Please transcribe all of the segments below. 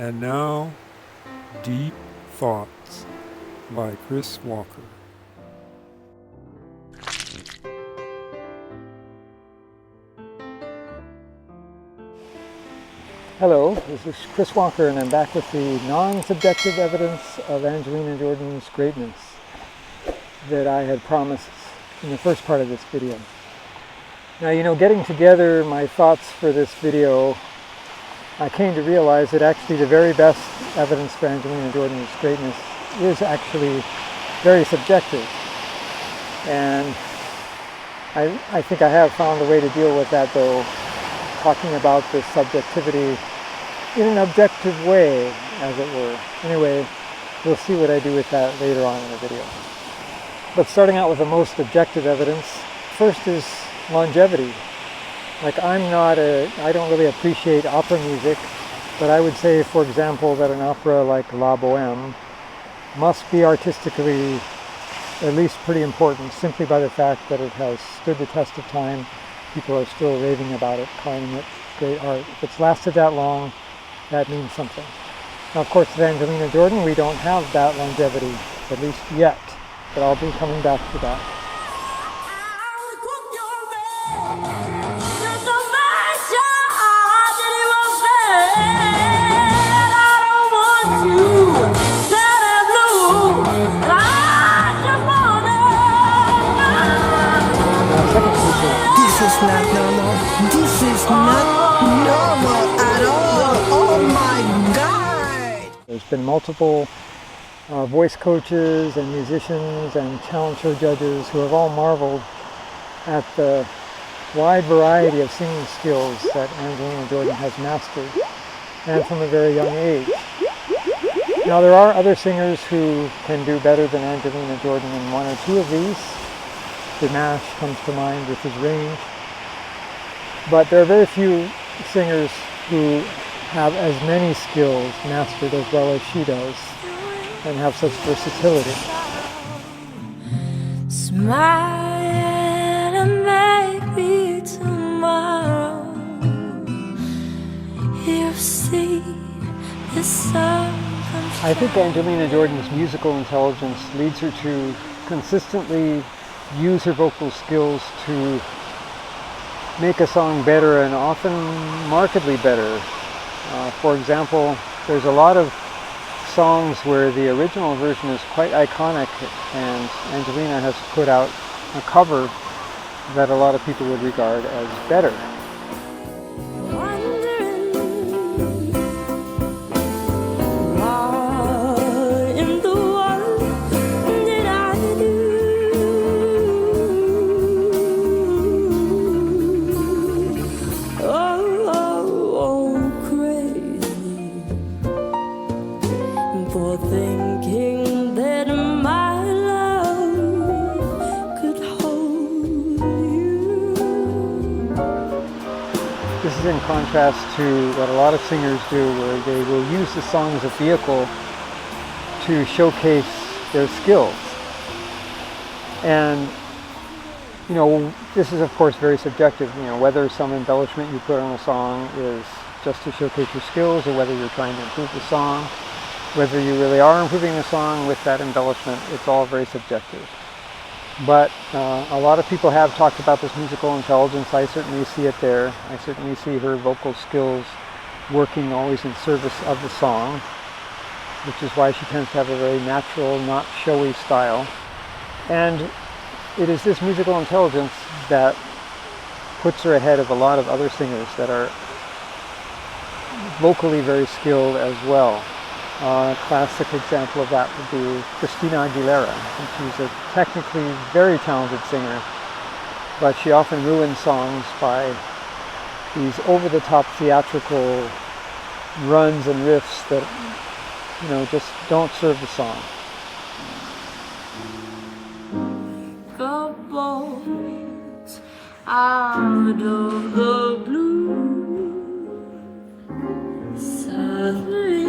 And now, Deep Thoughts by Chris Walker. Hello, this is Chris Walker, and I'm back with the non-subjective evidence of Angelina Jordan's greatness that I had promised in the first part of this video. Now, getting together my thoughts for this video, I came to realize that actually the very best evidence for Angelina Jordan's greatness is actually very subjective. And I think I have found a way to deal with that, though, talking about this subjectivity in an objective way, as it were. Anyway, we'll see what I do with that later on in the video. But starting out with the most objective evidence, first is longevity. I don't really appreciate opera music, but I would say, for example, that an opera like La Boheme must be artistically at least pretty important, simply by the fact that it has stood the test of time. People are still raving about it, calling it great art. If it's lasted that long, that means something. Now, of course, with Angelina Jordan, we don't have that longevity, at least yet, but I'll be coming back to that. This is not normal. This is not normal at all. Oh my God! There's been multiple voice coaches and musicians and talent show judges who have all marveled at the wide variety of singing skills that Angelina Jordan has mastered, and from a very young age. Now, there are other singers who can do better than Angelina Jordan in one or two of these. Dimash comes to mind with his range. But there are very few singers who have as many skills mastered as well as she does and have such versatility. Smile and maybe tomorrow you'll see the sun. I think Angelina Jordan's musical intelligence leads her to consistently use her vocal skills to make a song better, and often markedly better. For example, there's a lot of songs where the original version is quite iconic, and Angelina has put out a cover that a lot of people would regard as better. For thinking that my love could hold you. This is in contrast to what a lot of singers do, where they will use the song as a vehicle to showcase their skills. And this is of course very subjective, whether some embellishment you put on a song is just to showcase your skills, or whether you're trying to improve the song. Whether you really are improving the song with that embellishment, it's all very subjective. But a lot of people have talked about this musical intelligence. I certainly see it there. I certainly see her vocal skills working always in service of the song, which is why she tends to have a very natural, not showy style. And it is this musical intelligence that puts her ahead of a lot of other singers that are vocally very skilled as well. A classic example of that would be Christina Aguilera. She's a technically very talented singer, but she often ruins songs by these over-the-top theatrical runs and riffs that, just don't serve the song. The bones out of the blue, suddenly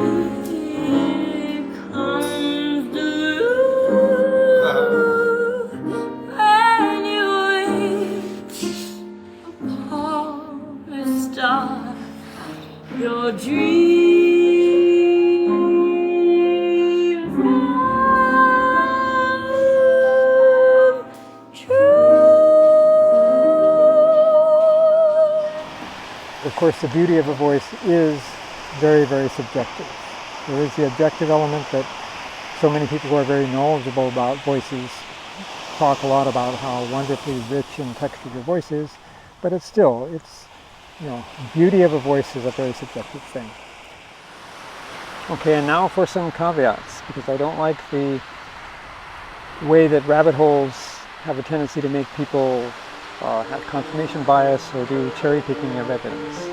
comes to you, and you reach upon the star, your dream. of course, the beauty of a voice is very, very subjective. There is the objective element that so many people who are very knowledgeable about voices talk a lot about how wonderfully rich and textured your voice is, but it's beauty of a voice is a very subjective thing. Okay, and now for some caveats, because I don't like the way that rabbit holes have a tendency to make people have confirmation bias or do cherry picking of evidence.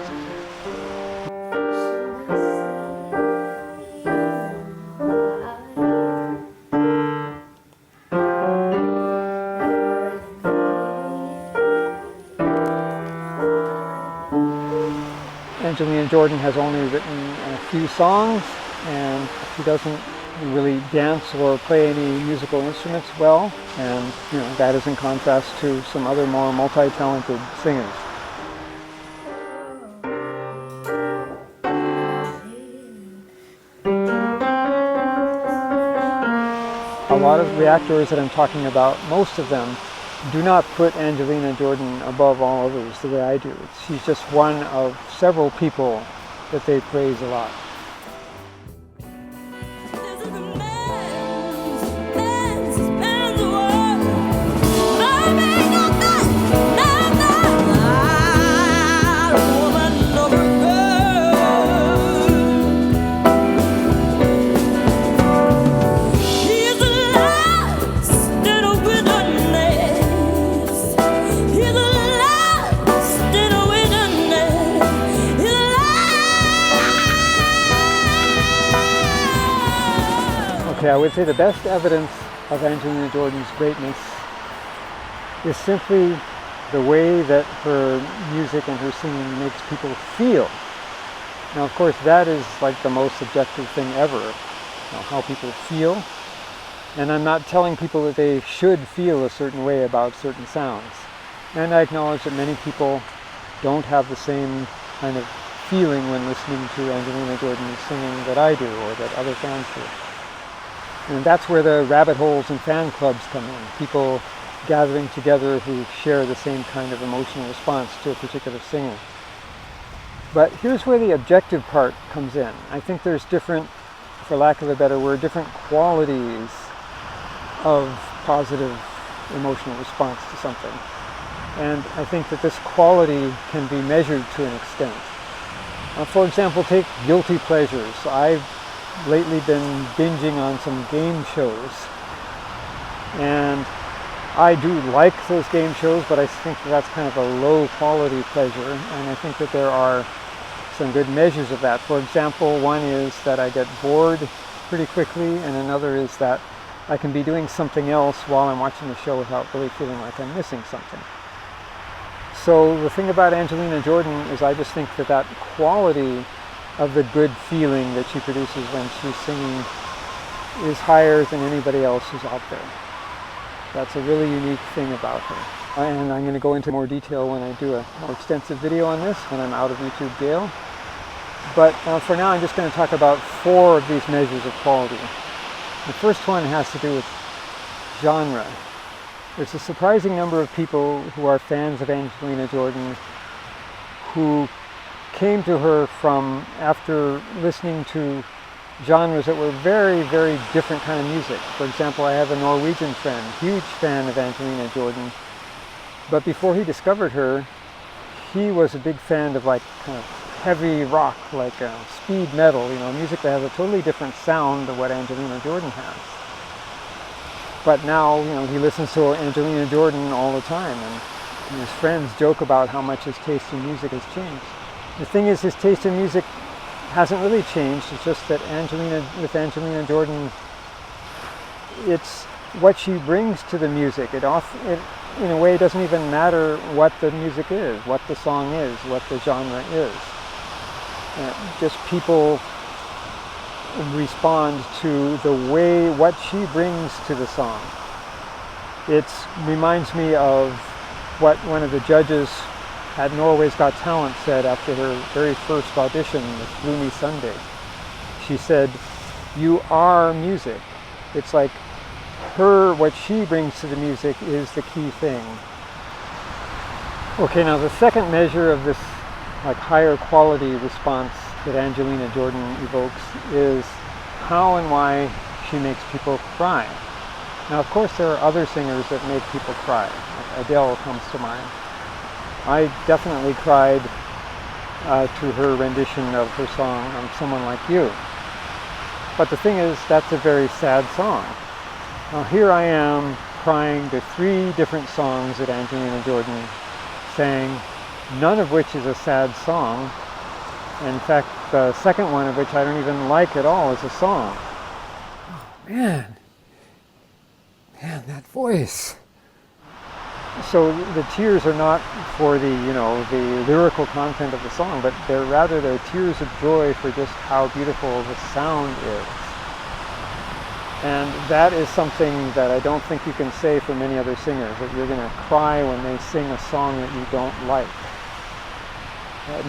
Angelina Jordan has only written a few songs, and she doesn't really dance or play any musical instruments well, and that is in contrast to some other more multi-talented singers. A lot of the actors that I'm talking about, most of them, do not put Angelina Jordan above all others the way I do. She's just one of several people that they praise a lot. Okay, I would say the best evidence of Angelina Jordan's greatness is simply the way that her music and her singing makes people feel. Now, of course, that is like the most subjective thing ever, how people feel. And I'm not telling people that they should feel a certain way about certain sounds. And I acknowledge that many people don't have the same kind of feeling when listening to Angelina Jordan's singing that I do or that other fans do. And that's where the rabbit holes and fan clubs come in. People gathering together who share the same kind of emotional response to a particular singer. But here's where the objective part comes in. I think there's different, for lack of a better word, different qualities of positive emotional response to something. And I think that this quality can be measured to an extent. For example, take guilty pleasures. I've lately been binging on some game shows, and I do like those game shows, but I think that's kind of a low quality pleasure, and I think that there are some good measures of that. For example, one is that I get bored pretty quickly, and another is that I can be doing something else while I'm watching the show without really feeling like I'm missing something. So the thing about Angelina Jordan is I just think that that quality of the good feeling that she produces when she's singing is higher than anybody else who's out there. That's a really unique thing about her. And I'm going to go into more detail when I do a more extensive video on this, when I'm out of YouTube jail. But for now, I'm just going to talk about 4 of these measures of quality. The first one has to do with genre. There's a surprising number of people who are fans of Angelina Jordan who came to her from after listening to genres that were very, very different kind of music. For example, I have a Norwegian friend, huge fan of Angelina Jordan, but before he discovered her, he was a big fan of like kind of heavy rock, like speed metal, music that has a totally different sound than what Angelina Jordan has. But now, he listens to Angelina Jordan all the time, and his friends joke about how much his taste in music has changed. The thing is, his taste in music hasn't really changed. It's just that with Angelina Jordan, it's what she brings to the music. It in a way doesn't even matter what the music is, what the song is, what the genre is. Just people respond to the way what she brings to the song. It reminds me of what one of the judges at Norway's Got Talent said after her very first audition with Gloomy Sunday. She said, "You are music." It's like what she brings to the music is the key thing. Okay, now the second measure of this like higher quality response that Angelina Jordan evokes is how and why she makes people cry. Now, of course, there are other singers that make people cry. Like Adele comes to mind. I definitely cried to her rendition of her song, Someone Like You. But the thing is, that's a very sad song. Now here I am crying to 3 different songs that Angelina Jordan sang, none of which is a sad song. In fact, the second one of which I don't even like at all as a song. Oh, man, that voice. So the tears are not for the lyrical content of the song, but they're tears of joy for just how beautiful the sound is. And that is something that I don't think you can say for many other singers, that you're going to cry when they sing a song that you don't like.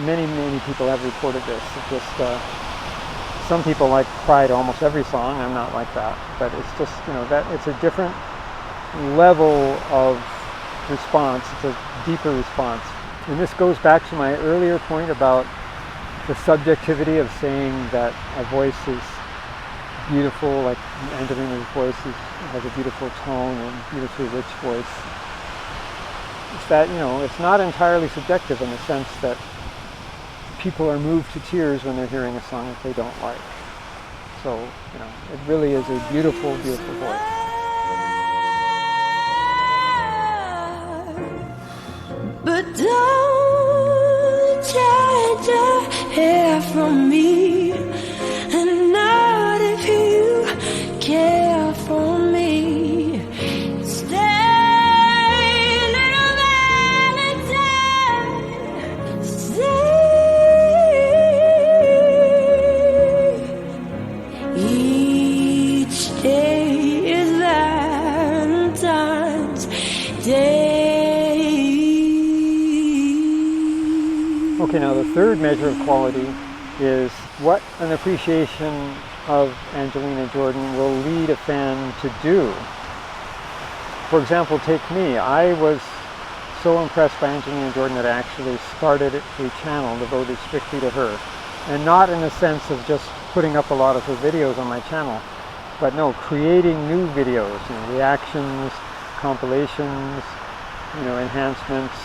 Many people have reported this. Some people cry to almost every song. I'm not like that, but it's just that it's a different level of response. It's a deeper response, and this goes back to my earlier point about the subjectivity of saying that a voice is beautiful, like Angelina's voice has a beautiful tone and beautifully rich voice. It's that it's not entirely subjective in the sense that people are moved to tears when they're hearing a song that they don't like. So it really is a beautiful, beautiful voice. But don't change your hair from me, and not if you care for me. Stay, little Valentine, stay. Each day is Valentine's Day. Okay, now the third measure of quality is what an appreciation of Angelina Jordan will lead a fan to do. For example, take me. I was so impressed by Angelina Jordan that I actually started a channel devoted strictly to her. And not in the sense of just putting up a lot of her videos on my channel, but no, creating new videos, reactions, compilations, enhancements,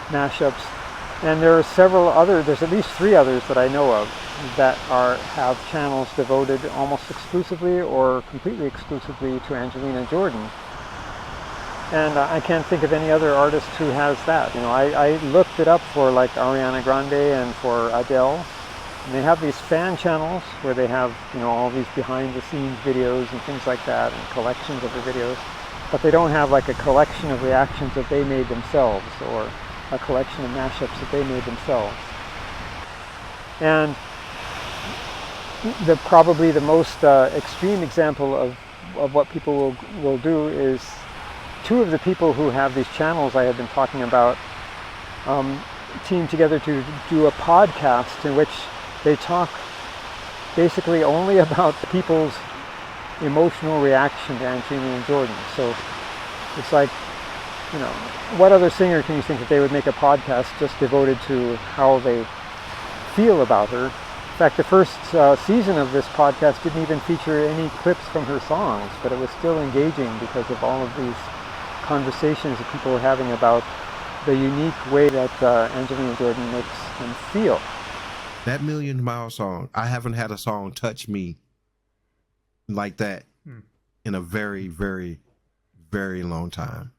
mashups. And there are there's at least 3 others that I know of that have channels devoted almost exclusively or completely exclusively to Angelina Jordan. And I can't think of any other artist who has that. I looked it up for Ariana Grande and for Adele. And they have these fan channels where they have, all these behind the scenes videos and things like that and collections of the videos. But they don't have a collection of reactions that they made themselves or a collection of mashups that they made themselves. And probably the most extreme example of what people will do is 2 of the people who have these channels I have been talking about team together to do a podcast in which they talk basically only about people's emotional reaction to Angelina Jordan. So it's what other singer can you think that they would make a podcast just devoted to how they feel about her? In fact, the first season of this podcast didn't even feature any clips from her songs, but it was still engaging because of all of these conversations that people were having about the unique way that Angelina Jordan makes them feel. That Million Mile song, I haven't had a song touch me like that in a very, very, very long time.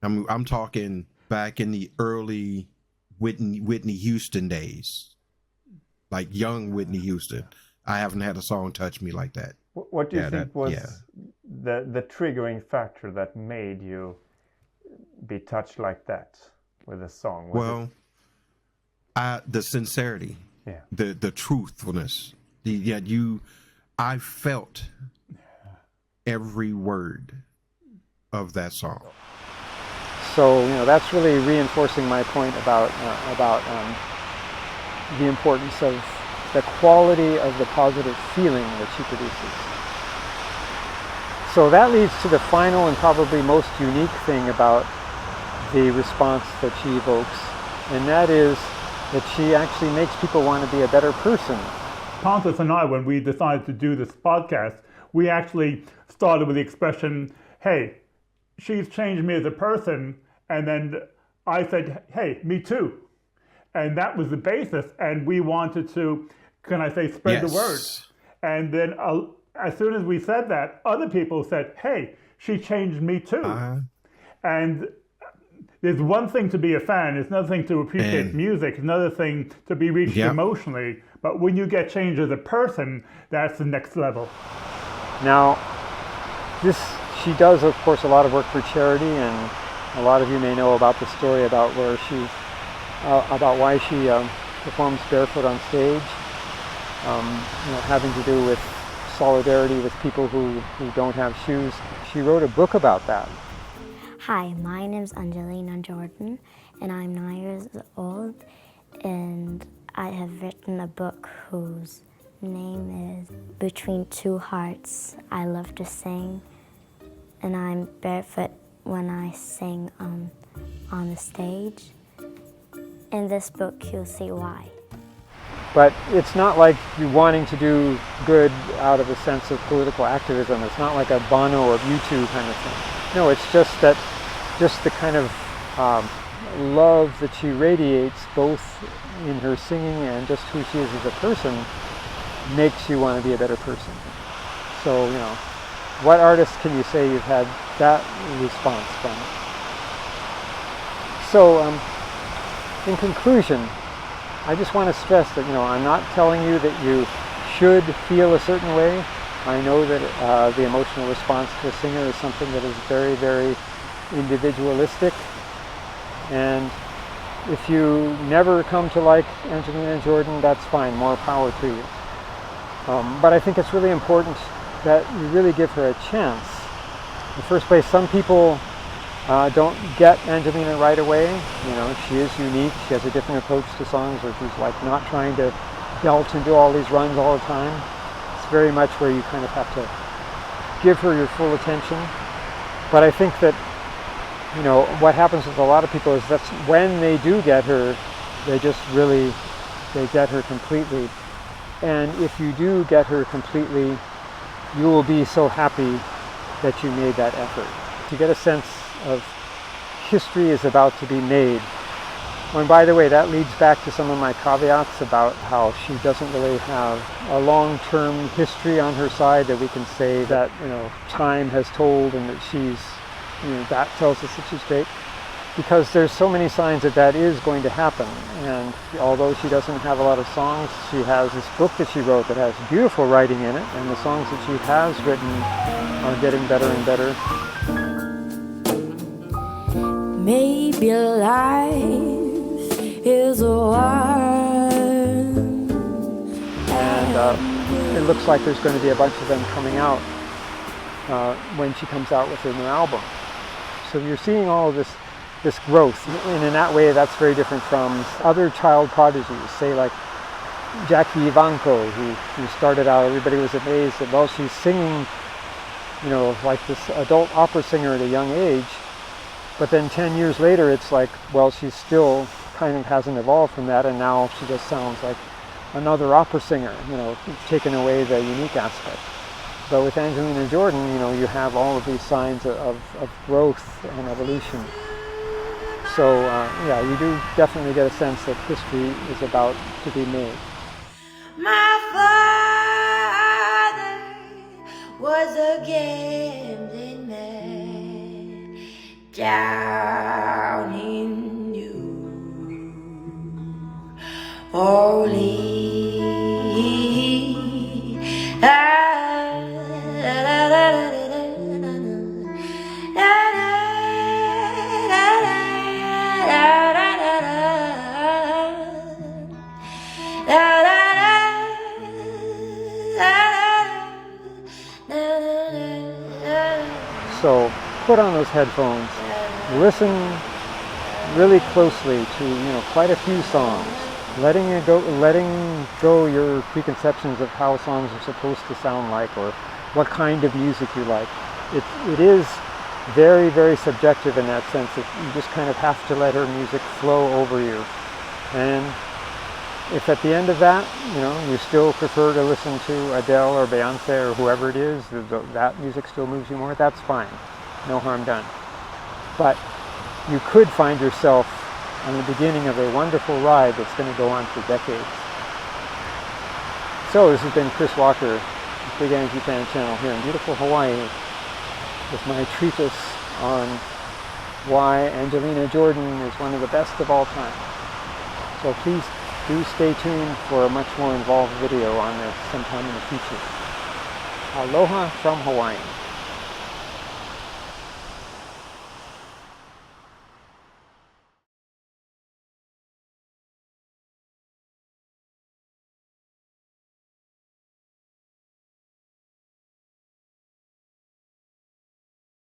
I'm talking back in the early Whitney Houston days, like young Whitney Houston. I haven't had a song touch me like that. What do you think was the triggering factor that made you be touched like that with a song? The sincerity, the truthfulness. I felt every word of that song. So that's really reinforcing my point about the importance of the quality of the positive feeling that she produces. So that leads to the final and probably most unique thing about the response that she evokes, and that is that she actually makes people want to be a better person. Pontus and I, when we decided to do this podcast, we actually started with the expression, hey, she's changed me as a person, and then I said, hey, me too. And that was the basis, and we wanted to, can I say, spread the word. And then as soon as we said that, other people said, hey, she changed me too. And there's one thing to be a fan, it's another thing to appreciate music, it's another thing to be reached emotionally. But when you get changed as a person, that's the next level. Now, she does, of course, a lot of work for charity, and a lot of you may know about the story about about why she performs barefoot on stage, having to do with solidarity with people who don't have shoes. She wrote a book about that. Hi, my name's Angelina Jordan, and I'm 9 years old, and I have written a book whose name is Between Two Hearts. I love to sing, and I'm barefoot when I sing on the stage. In this book, you'll see why. But it's not like you're wanting to do good out of a sense of political activism. It's not like a Bono or U2 kind of thing. No, it's just the kind of love that she radiates, both in her singing and just who she is as a person, makes you want to be a better person. So, what artist can you say you've had that response from? So, in conclusion, I just want to stress that, I'm not telling you that you should feel a certain way. I know that the emotional response to a singer is something that is very, very individualistic. And if you never come to like Angelina Jordan, that's fine, more power to you. But I think it's really important that you really give her a chance. In the first place, some people don't get Angelina right away. She is unique. She has a different approach to songs, where she's like not trying to belt and do all these runs all the time. It's very much where you kind of have to give her your full attention. But I think that, what happens with a lot of people is that when they do get her, they get her completely. And if you do get her completely, you will be so happy that you made that effort. To get a sense of history is about to be made. And by the way, that leads back to some of my caveats about how she doesn't really have a long-term history on her side that we can say that, time has told, and that she's, that tells us that she's great. Because there's so many signs that is going to happen. And although she doesn't have a lot of songs, she has this book that she wrote that has beautiful writing in it, and the songs that she has written are getting better and better. Maybe life is a war. And it looks like there's going to be a bunch of them coming out when she comes out with her new album. So you're seeing all of this growth, and in that way that's very different from other child prodigies, say like Jackie Ivanko, who started out, everybody was amazed that, well, she's singing, like this adult opera singer at a young age, but then 10 years later it's like, well, she's still kind of hasn't evolved from that, and now she just sounds like another opera singer, taking away the unique aspect. But with Angelina Jordan, you have all of these signs of growth and evolution. So, you do definitely get a sense that history is about to be made. My father was a gambling man down in New Orleans. So put on those headphones, listen really closely to quite a few songs, letting go your preconceptions of how songs are supposed to sound like, or what kind of music you like. It is very, very subjective in that sense that you just kind of have to let her music flow over you. And if at the end of that, you still prefer to listen to Adele or Beyonce or whoever it is, that music still moves you more, that's fine. No harm done. But you could find yourself on the beginning of a wonderful ride that's going to go on for decades. So this has been Chris Walker, the Big Angie Fan Channel here in beautiful Hawaii, with my treatise on why Angelina Jordan is one of the best of all time. So please do stay tuned for a much more involved video on this sometime in the future. Aloha from Hawaii.